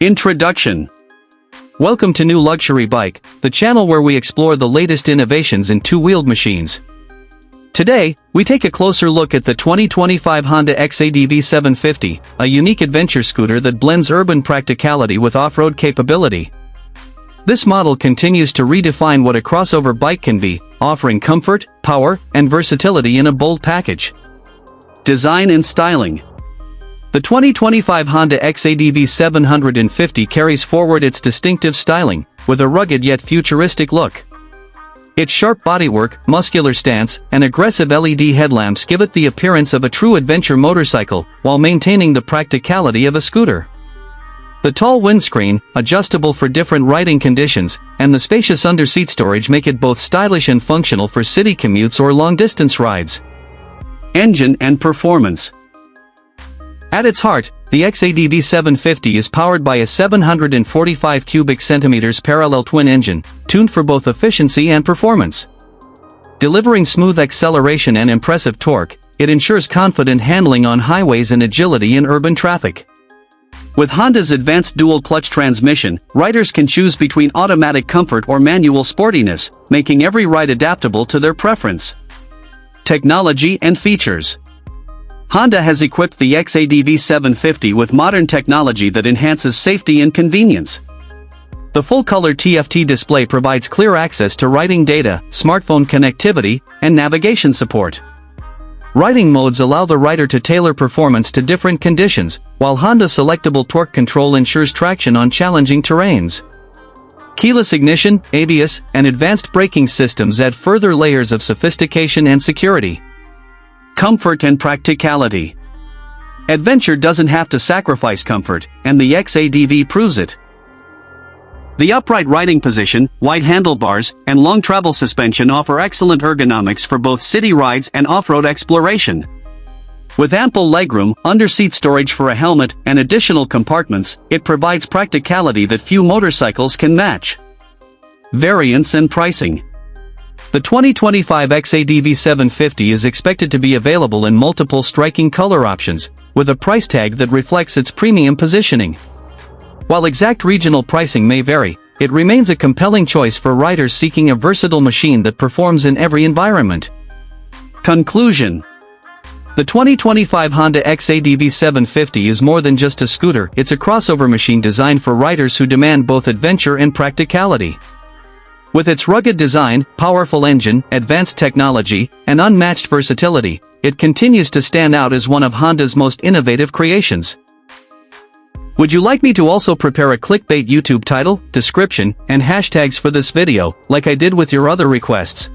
Introduction. Welcome to New Luxury Bike, the channel where we explore the latest innovations in two-wheeled machines. Today, we take a closer look at the 2025 Honda X-ADV 750, a unique adventure scooter that blends urban practicality with off-road capability. This model continues to redefine what a crossover bike can be, offering comfort, power, and versatility in a bold package. Design and styling. The 2025 Honda X-ADV 750 carries forward its distinctive styling, with a rugged yet futuristic look. Its sharp bodywork, muscular stance, and aggressive LED headlamps give it the appearance of a true adventure motorcycle, while maintaining the practicality of a scooter. The tall windscreen, adjustable for different riding conditions, and the spacious under-seat storage make it both stylish and functional for city commutes or long-distance rides. Engine and performance. At its heart, the XADV 750 is powered by a 745 cubic centimeters parallel twin engine, tuned for both efficiency and performance. Delivering smooth acceleration and impressive torque, it ensures confident handling on highways and agility in urban traffic. With Honda's advanced dual-clutch transmission, riders can choose between automatic comfort or manual sportiness, making every ride adaptable to their preference. Technology and features. Honda has equipped the XADV 750 with modern technology that enhances safety and convenience. The full-color TFT display provides clear access to riding data, smartphone connectivity, and navigation support. Riding modes allow the rider to tailor performance to different conditions, while Honda selectable torque control ensures traction on challenging terrains. Keyless ignition, ABS, and advanced braking systems add further layers of sophistication and security. Comfort and practicality. Adventure doesn't have to sacrifice comfort, and the XADV proves it. The upright riding position, wide handlebars, and long travel suspension offer excellent ergonomics for both city rides and off-road exploration. With ample legroom, under-seat storage for a helmet, and additional compartments, it provides practicality that few motorcycles can match. Variants and pricing. The 2025 XADV 750 is expected to be available in multiple striking color options, with a price tag that reflects its premium positioning. While exact regional pricing may vary, it remains a compelling choice for riders seeking a versatile machine that performs in every environment. Conclusion. The 2025 Honda XADV 750 is more than just a scooter, it's a crossover machine designed for riders who demand both adventure and practicality. With its rugged design, powerful engine, advanced technology, and unmatched versatility, it continues to stand out as one of Honda's most innovative creations. Would you like me to also prepare a clickbait YouTube title, description, and hashtags for this video, like I did with your other requests?